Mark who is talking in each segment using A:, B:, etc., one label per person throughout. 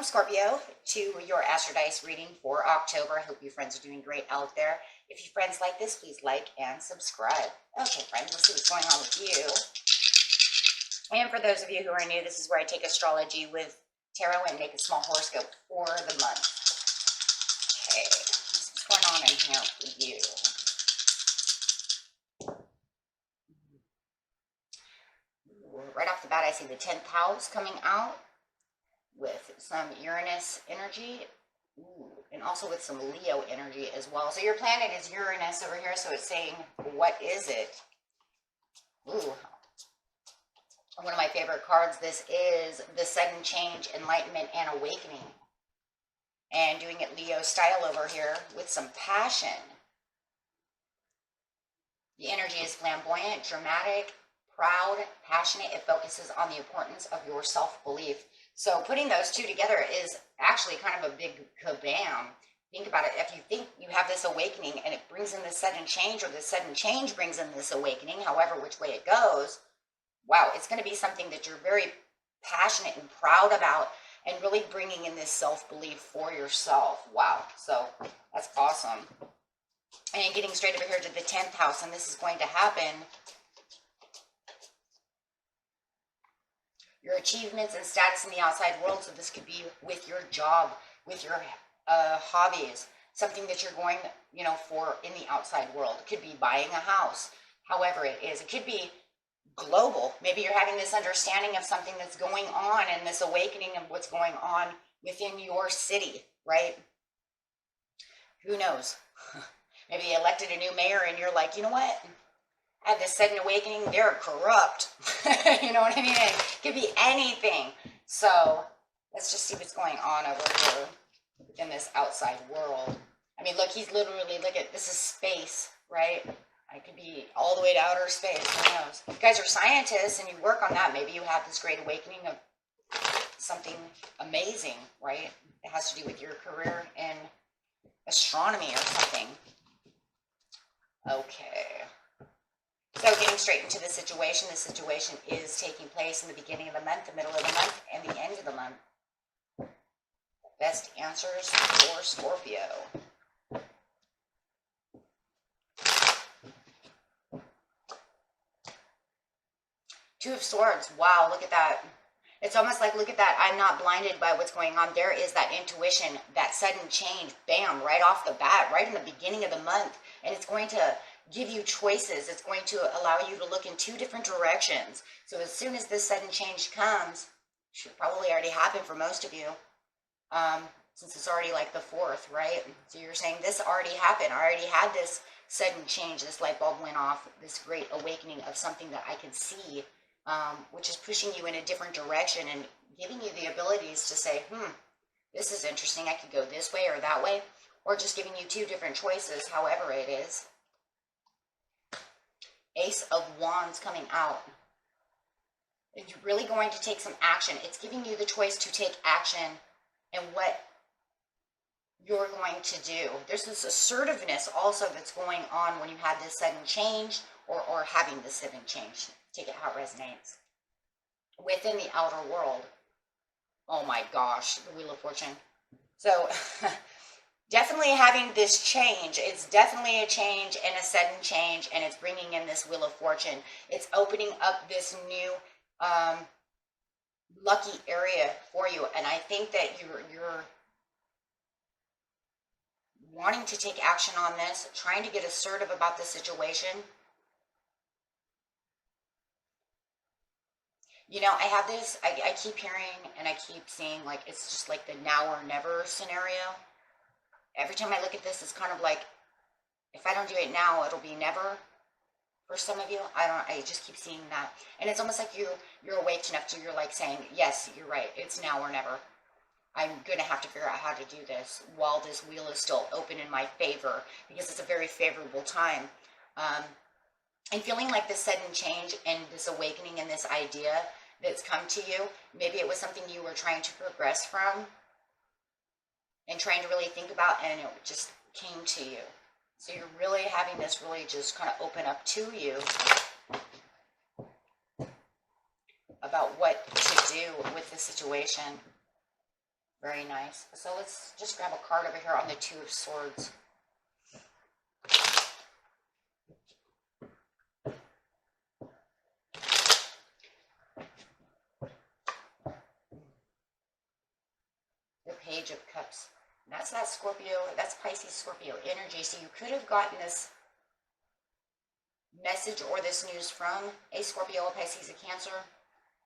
A: Welcome, Scorpio, to your Astrodice reading for October. I hope you friends are doing great out there. If you friends like this, please like and subscribe. Okay, friends, let's see what's going on with you. And for those of you who are new, this is where I take astrology with tarot and make a small horoscope for the month. Okay, what's going on in here for you? Right off the bat, I see the 10th house coming out with some Uranus energy. Ooh, and also with some Leo energy as well. So your planet is Uranus over here, so it's saying, what is it? Ooh, one of my favorite cards. This is the sudden change, enlightenment, and awakening. And doing it Leo style over here with some passion. The energy is flamboyant, dramatic, proud, passionate. It focuses on the importance of your self-belief. So putting those two together is actually kind of a big kabam. Think about it. If you think you have this awakening and it brings in this sudden change, or the sudden change brings in this awakening, however which way it goes, wow, it's going to be something that you're very passionate and proud about, and really bringing in this self-belief for yourself. Wow. So that's awesome. And getting straight over here to the 10th house, and this is going to happen. Your achievements and status in the outside world. So this could be with your job, with your hobbies, something that you're going, for in the outside world. It could be buying a house, however it is. It could be global. Maybe you're having this understanding of something that's going on, and this awakening of what's going on within your city, right? Who knows? Maybe they elected a new mayor and you're like, you know what? I had this sudden awakening, they're corrupt. You know what I mean? It could be anything. So let's just see what's going on over here in this outside world. I mean, look, he's literally, look at, this is space, right? It could be all the way to outer space. Who knows? If you guys are scientists and you work on that, maybe you have this great awakening of something amazing, right? It has to do with your career in astronomy or something. Okay. So getting straight into the situation is taking place in the beginning of the month, the middle of the month, and the end of the month. Best answers for Scorpio. Two of Swords. Wow, look at that. It's almost like, look at that. I'm not blinded by what's going on. There is that intuition, that sudden change, bam, right off the bat, right in the beginning of the month. And it's going to give you choices. It's going to allow you to look in two different directions. So as soon as this sudden change comes, should probably already happen for most of you, since it's already like the 4th, right? So you're saying this already happened. I already had this sudden change. This light bulb went off, this great awakening of something that I can see, which is pushing you in a different direction and giving you the abilities to say, this is interesting. I could go this way or that way, or just giving you two different choices, however it is. Ace of Wands coming out. You're really going to take some action. It's giving you the choice to take action and what you're going to do. There's this assertiveness also that's going on when you have this sudden change, or having this sudden change. Take it how it resonates. Within the outer world. Oh my gosh, the Wheel of Fortune. So definitely having this change. It's definitely a change and a sudden change, and it's bringing in this Wheel of Fortune. It's opening up this new lucky area for you, and I think that you're wanting to take action on this, trying to get assertive about the situation. I have this, I keep hearing and I keep seeing, like, it's just like the now or never scenario. Every time I look at this, it's kind of like, if I don't do it now, it'll be never. For some of you, I just keep seeing that. And it's almost like you're awake enough to, you're like saying, yes, you're right. It's now or never. I'm going to have to figure out how to do this while this wheel is still open in my favor, because it's a very favorable time. And feeling like this sudden change and this awakening and this idea that's come to you, maybe it was something you were trying to progress from and trying to really think about, and it just came to you. So you're really having this really just kind of open up to you about what to do with the situation. Very nice. So let's just grab a card over here on the Two of Swords. The Page of Cups. That's that Scorpio, that's Pisces Scorpio energy. So you could have gotten this message or this news from a Scorpio, a Pisces, a Cancer.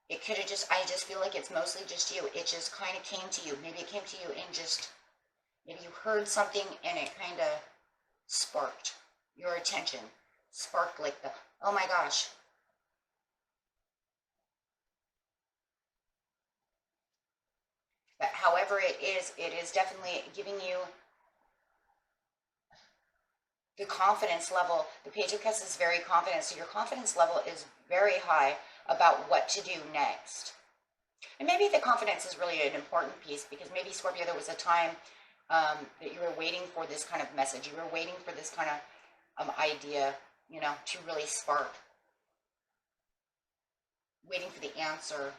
A: It could have just, I just feel like it's mostly just you. It just kind of came to you. Maybe it came to you and just, maybe you heard something and it kind of sparked your attention. Sparked like the, oh my gosh. But however it is definitely giving you the confidence level. The Page of Cups is very confident. So your confidence level is very high about what to do next. And maybe the confidence is really an important piece, because maybe, Scorpio, there was a time that you were waiting for this kind of message. You were waiting for this kind of idea, you know, to really spark. Waiting for the answer.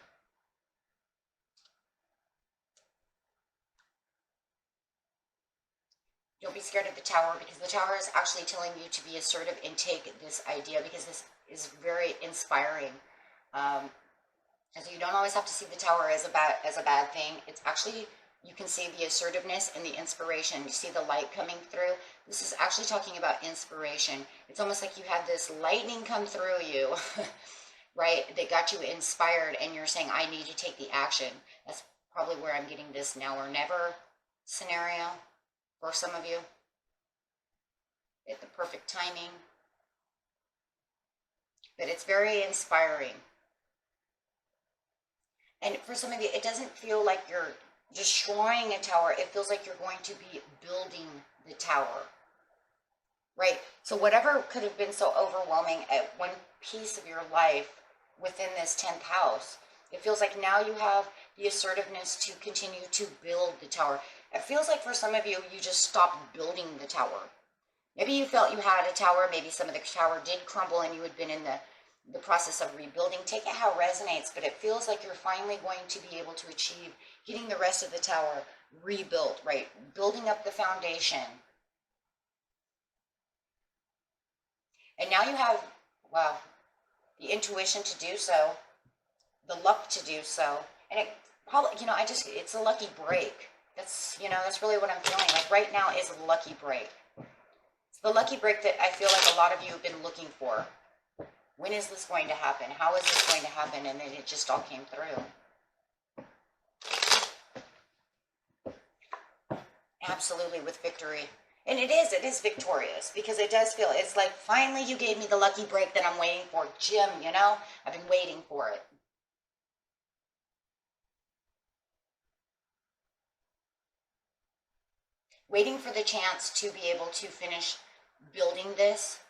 A: Don't be scared of the Tower, because the Tower is actually telling you to be assertive and take this idea, because this is very inspiring. And so you don't always have to see the Tower as a bad thing. It's actually, you can see the assertiveness and the inspiration. You see the light coming through. This is actually talking about inspiration. It's almost like you had this lightning come through you, right? That got you inspired, and you're saying, I need to take the action. That's probably where I'm getting this now or never scenario for some of you. At the perfect timing. But it's very inspiring. And for some of you, it doesn't feel like you're destroying a tower. It feels like you're going to be building the tower, right? So whatever could have been so overwhelming at one piece of your life within this 10th house, it feels like now you have the assertiveness to continue to build the tower. It feels like for some of you, you just stopped building the tower. Maybe you felt you had a tower. Maybe some of the tower did crumble and you had been in the process of rebuilding. Take it how it resonates, but it feels like you're finally going to be able to achieve getting the rest of the tower rebuilt, right? Building up the foundation. And now you have, wow, the intuition to do so, the luck to do so. And it probably, you know, it's a lucky break. That's, you know, that's really what I'm feeling. Like right now is a lucky break. It's the lucky break that I feel like a lot of you have been looking for. When is this going to happen? How is this going to happen? And then it just all came through. Absolutely, with victory. And it is victorious, because it does feel, it's like, finally you gave me the lucky break that I'm waiting for. Jim, you know, I've been waiting for it. Waiting for the chance to be able to finish building this.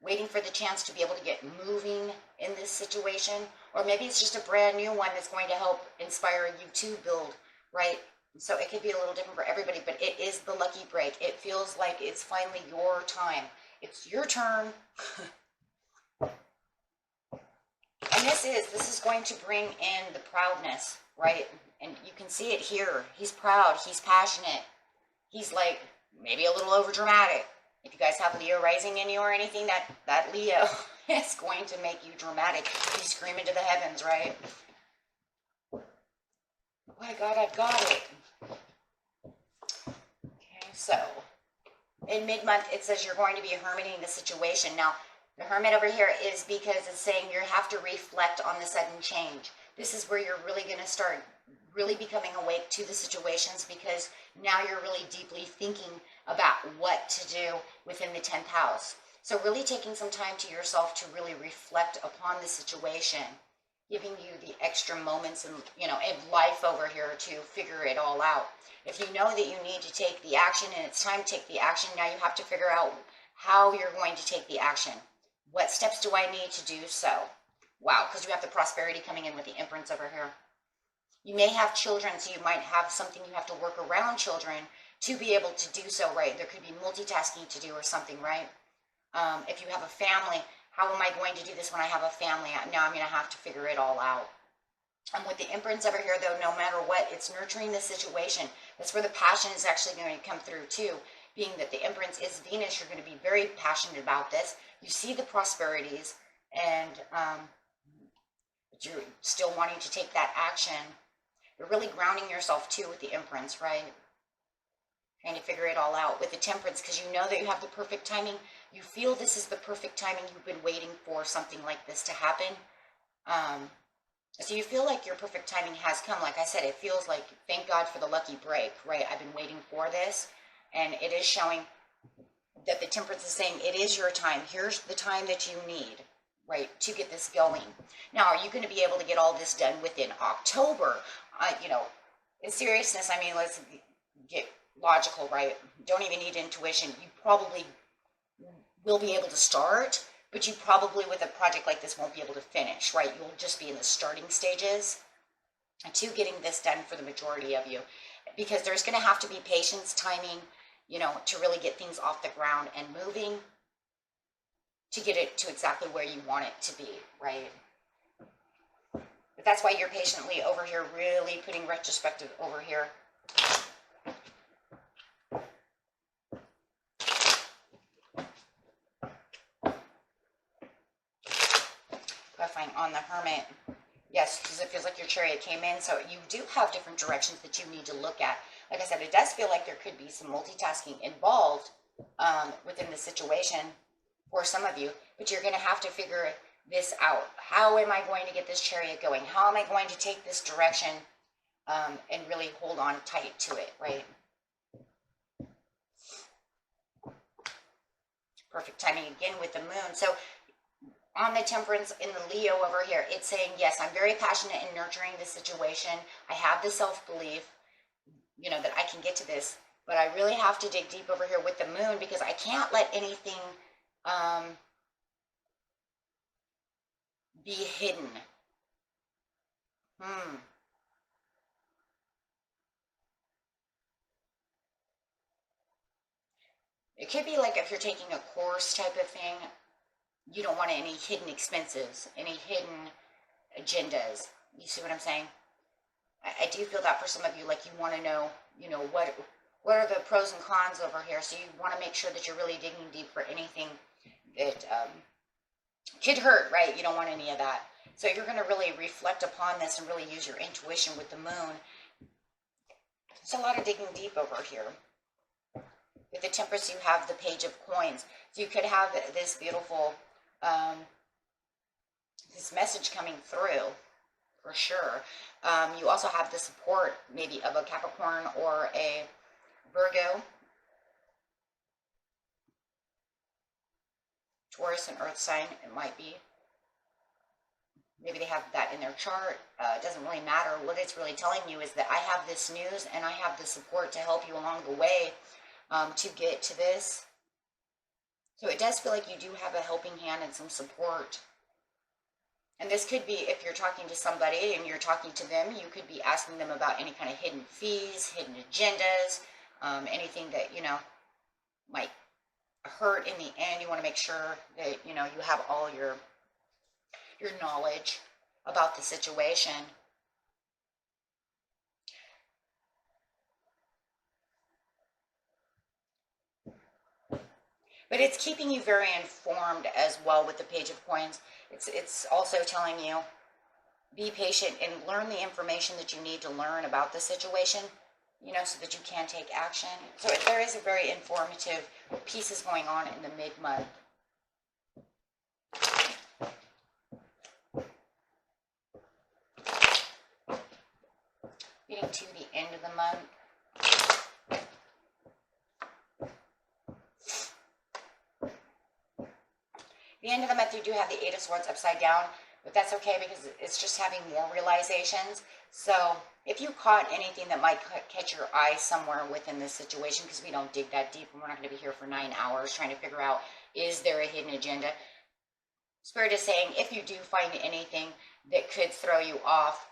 A: Waiting for the chance to be able to get moving in this situation. Or maybe it's just a brand new one that's going to help inspire you to build, right? So it could be a little different for everybody, but it is the lucky break. It feels like it's finally your time. It's your turn. And this is going to bring in the proudness, right? And you can see it here. He's proud. He's passionate. He's like maybe a little over dramatic. If you guys have Leo rising in you or anything, that Leo is going to make you dramatic. You scream into the heavens, right? Oh my God, I've got it. Okay, so in mid-month, it says you're going to be hermiting the situation. Now, the hermit over here is because it's saying you have to reflect on the sudden change. This is where you're really going to start really becoming awake to the situations, because now you're really deeply thinking about what to do within the 10th house. So really taking some time to yourself to really reflect upon the situation, giving you the extra moments and, you know, in life over here to figure it all out. If you know that you need to take the action and it's time to take the action, now you have to figure out how you're going to take the action. What steps do I need to do so? Wow, because you have the prosperity coming in with the Empress over here. You may have children, so you might have something you have to work around children to be able to do so, right? There could be multitasking to do or something, right? If you have a family, how am I going to do this when I have a family? Now I'm going to have to figure it all out. And with the Empress over here, though, no matter what, it's nurturing the situation. That's where the passion is actually going to come through, too. Being that the Empress is Venus, you're going to be very passionate about this. You see the prosperities, and but you're still wanting to take that action. You're really grounding yourself, too, with the Empress, right? Trying to figure it all out with the Temperance, because you know that you have the perfect timing. You feel this is the perfect timing. You've been waiting for something like this to happen. So you feel like your perfect timing has come. Like I said, it feels like, thank God for the lucky break, right? I've been waiting for this. And it is showing that the Temperance is saying, it is your time. Here's the time that you need, right, to get this going. Now, are you going to be able to get all this done within October? You know, in seriousness, I mean, let's get logical, right? Don't even need intuition. You probably will be able to start, but you probably, with a project like this, won't be able to finish, right? You'll just be in the starting stages to getting this done for the majority of you, because there's going to have to be patience, timing, you know, to really get things off the ground and moving to get it to exactly where you want it to be, right? But that's why you're patiently over here, really putting retrospective over here. Clarifying on the Hermit. Yes, because it feels like your Chariot came in, so you do have different directions that you need to look at. Like I said, it does feel like there could be some multitasking involved within the situation for some of you, but you're going to have to figure this out. How am I going to get this Chariot going? How am I going to take this direction and really hold on tight to it, right? Perfect timing again with the Moon. So on the Temperance in the Leo over here, it's saying, yes, I'm very passionate in nurturing the situation. I have the self-belief, you know, that I can get to this, but I really have to dig deep over here with the Moon, because I can't let anything be hidden. It could be like if you're taking a course type of thing, you don't want any hidden expenses, any hidden agendas. You see what I'm saying? I do feel that for some of you, like you want to know, you know, what are the pros and cons over here. So you want to make sure that you're really digging deep for anything that could hurt, right? You don't want any of that. So you're going to really reflect upon this and really use your intuition with the Moon. There's a lot of digging deep over here. With the Temperance, you have the Page of Coins. So you could have this beautiful, this message coming through, for sure. You also have the support, maybe, of a Capricorn or a Virgo, Taurus, and Earth sign, it might be. Maybe they have that in their chart. It doesn't really matter. What it's really telling you is that I have this news and I have the support to help you along the way to get to this. So it does feel like you do have a helping hand and some support. And this could be, if you're talking to somebody and you're talking to them, you could be asking them about any kind of hidden fees, hidden agendas, anything that, you know, might hurt in the end. You want to make sure that, you know, you have all your knowledge about the situation. But it's keeping you very informed as well with the Page of Coins. It's also telling you, be patient and learn the information that you need to learn about the situation, you know, so that you can take action. So there is a very informative pieces going on in the mid-month. Getting to the end of the month. The end of the month, you do have the Eight of Swords upside down, but that's okay because it's just having more realizations. So if you caught anything that might catch your eye somewhere within this situation, because we don't dig that deep and we're not going to be here for 9 hours trying to figure out, is there a hidden agenda? Spirit is saying, if you do find anything that could throw you off,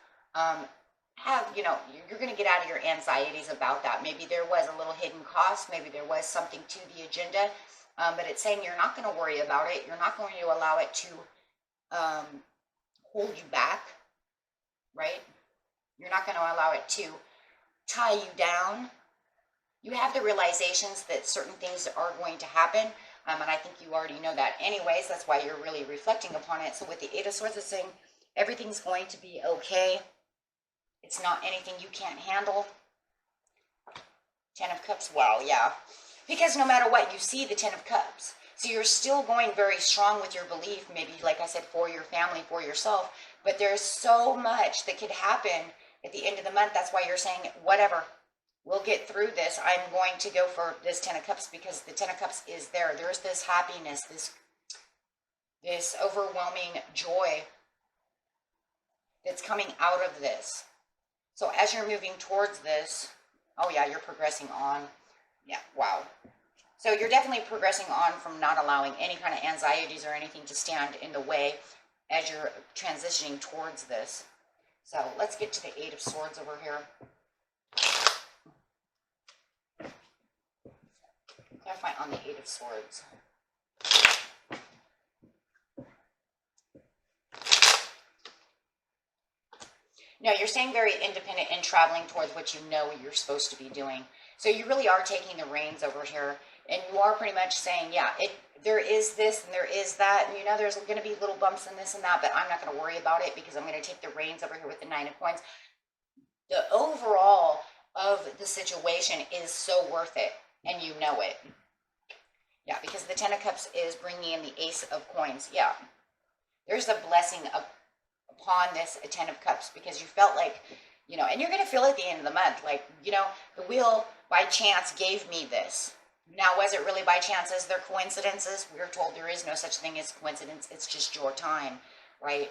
A: you're going to get out of your anxieties about that. Maybe there was a little hidden cost. Maybe there was something to the agenda. But it's saying you're not going to worry about it. You're not going to allow it to hold you back. right? You're not going to allow it to tie you down. You have the realizations that certain things are going to happen, and I think you already know that anyways. That's why you're really reflecting upon it. So with the Eight of Swords, it's saying everything's going to be okay. It's not anything you can't handle. Ten of Cups, wow, yeah. Because no matter what, you see the Ten of Cups. So you're still going very strong with your belief, maybe, like I said, for your family, for yourself. But there's so much that could happen at the end of the month. That's why you're saying, whatever, we'll get through this. I'm going to go for this Ten of Cups because the Ten of Cups is there. There's this happiness, this overwhelming joy that's coming out of this. So as you're moving towards this, oh yeah, you're progressing on. Yeah, wow. So you're definitely progressing on from not allowing any kind of anxieties or anything to stand in the way as you're transitioning towards this. So let's get to the Eight of Swords over here. Clarify on the Eight of Swords. No, you're staying very independent and traveling towards what you know you're supposed to be doing. So you really are taking the reins over here, and you are pretty much saying, yeah, there is this and there is that, and you know there's going to be little bumps in this and that, but I'm not going to worry about it because I'm going to take the reins over here with the Nine of Coins. The overall of the situation is so worth it, and you know it. Yeah, because the Ten of Cups is bringing in the Ace of Coins. Yeah, there's a blessing upon this Ten of Cups because you felt like, you know, and you're going to feel at the end of the month, like, you know, the wheel by chance gave me this. Now, was it really by chance? Is there coincidences? We're told there is no such thing as coincidence. It's just your time, right?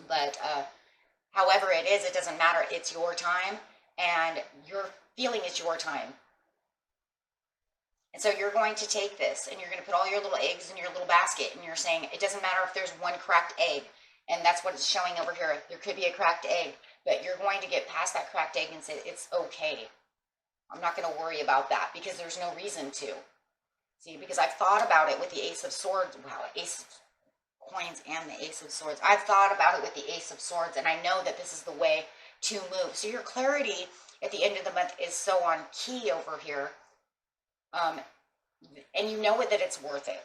A: But however it is, it doesn't matter. It's your time, and you're feeling it's your time. And so you're going to take this, and you're going to put all your little eggs in your little basket, and you're saying, it doesn't matter if there's one cracked egg. And that's what it's showing over here. There could be a cracked egg, but you're going to get past that cracked egg and say, it's okay. I'm not going to worry about that because there's no reason to. See, because I've thought about it with the Ace of Swords. Wow, Ace of Coins and the Ace of Swords. I've thought about it with the Ace of Swords, and I know that this is the way to move. So your clarity at the end of the month is so on key over here. And you know that it's worth it.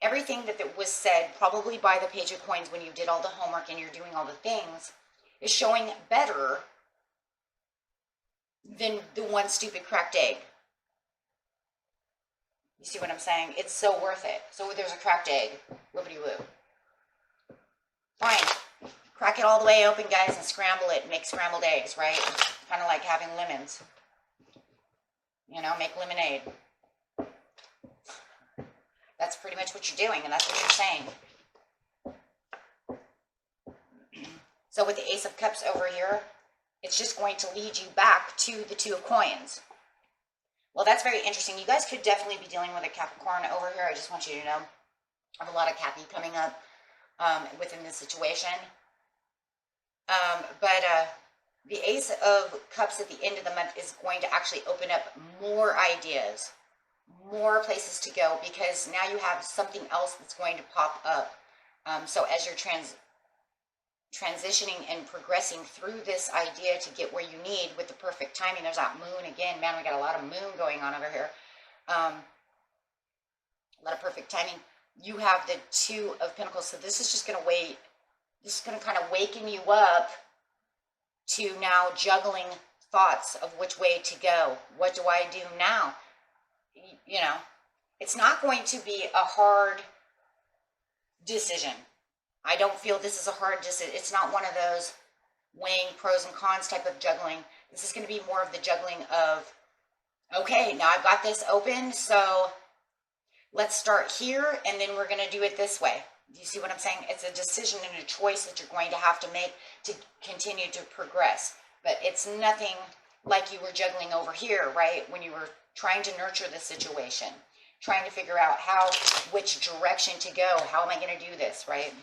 A: Everything that was said, probably by the Page of Coins when you did all the homework and you're doing all the things, is showing better than the one stupid cracked egg. You see what I'm saying? It's so worth it. So there's a cracked egg. Whoopity-woo. Fine. Crack it all the way open, guys, and scramble it. Make scrambled eggs, right? Kind of like having lemons. You know, make lemonade. That's pretty much what you're doing, and that's what you're saying. So with the Ace of Cups over here, it's just going to lead you back to the Two of Coins. Well, that's very interesting. You guys could definitely be dealing with a Capricorn over here. I just want you to know. I have a lot of Cappy coming up within this situation. But the Ace of Cups at the end of the month is going to actually open up more ideas, more places to go, because now you have something else that's going to pop up. So as you're transitioning and progressing through this idea to get where you need with the perfect timing, there's that moon again. Man, we got a lot of moon going on over here. A lot of perfect timing. You have the Two of Pentacles, so this is just going to wait. This is going to kind of waken you up to now juggling thoughts of which way to go. What do I do now? You know, it's not going to be a hard decision. I don't feel this is a hard decision. It's not one of those weighing pros and cons type of juggling. This is going to be more of the juggling of, okay, now I've got this open, so let's start here, and then we're going to do it this way. Do you see what I'm saying? It's a decision and a choice that you're going to have to make to continue to progress. But it's nothing like you were juggling over here, right? When you were trying to nurture the situation, trying to figure out which direction to go. How am I going to do this, right?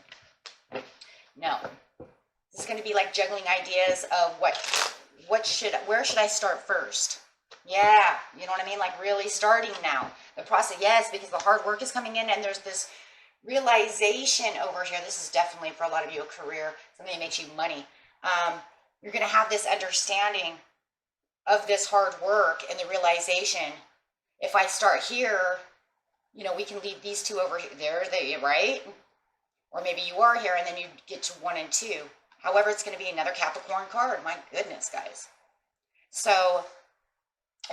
A: No. This is going to be like juggling ideas of where should I start first? Yeah, you know what I mean? Like really starting now. The process, yes, because the hard work is coming in, and there's this realization over here. This is definitely for a lot of you a career, something that makes you money. You're going to have this understanding of this hard work and the realization, if I start here, you know, we can leave these two over there, right? Or maybe you are here and then you get to 1 and 2. However, it's going to be another Capricorn card. My goodness, guys. So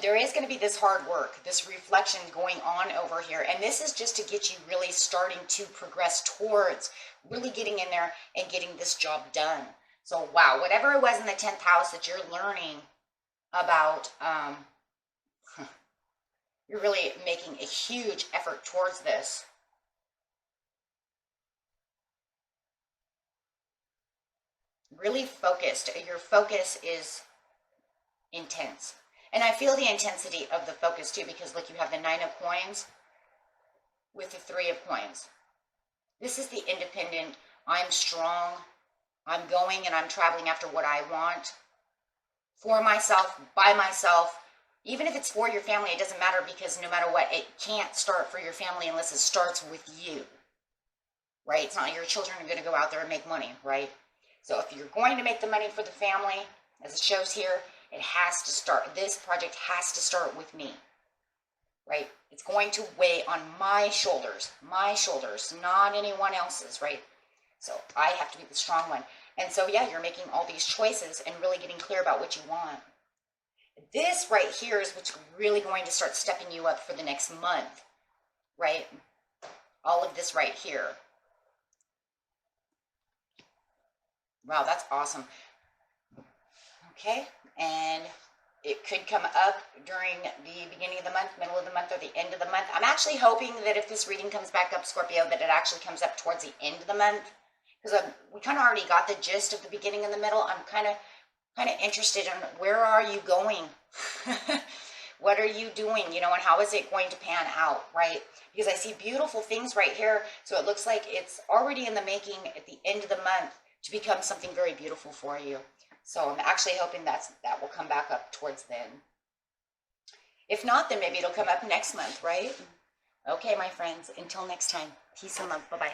A: there is going to be this hard work, this reflection going on over here. And this is just to get you really starting to progress towards really getting in there and getting this job done. So, wow, whatever it was in the 10th house that you're learning about, you're really making a huge effort towards this. Really focused. Your focus is intense. And I feel the intensity of the focus too, because look, you have the 9 of coins with the 3 of coins. This is the independent, I'm strong, I'm going and I'm traveling after what I want. For myself, by myself. Even if it's for your family, it doesn't matter, because no matter what, it can't start for your family unless it starts with you. Right? It's not your children are going to go out there and make money, right? So if you're going to make the money for the family, as it shows here, it has to start. This project has to start with me, right? It's going to weigh on my shoulders, not anyone else's, right? So I have to be the strong one. And so, yeah, you're making all these choices and really getting clear about what you want. This right here is what's really going to start stepping you up for the next month, right? All of this right here. Wow, that's awesome. Okay, and it could come up during the beginning of the month, middle of the month, or the end of the month. I'm actually hoping that if this reading comes back up, Scorpio, that it actually comes up towards the end of the month, because we kind of already got the gist of the beginning and the middle. I'm kind of interested in where are you going? What are you doing? You know, and how is it going to pan out, right? Because I see beautiful things right here. So it looks like it's already in the making at the end of the month to become something very beautiful for you. So I'm actually hoping that will come back up towards then. If not, then maybe it'll come up next month, right? Okay, my friends, until next time, peace and love. Bye-bye.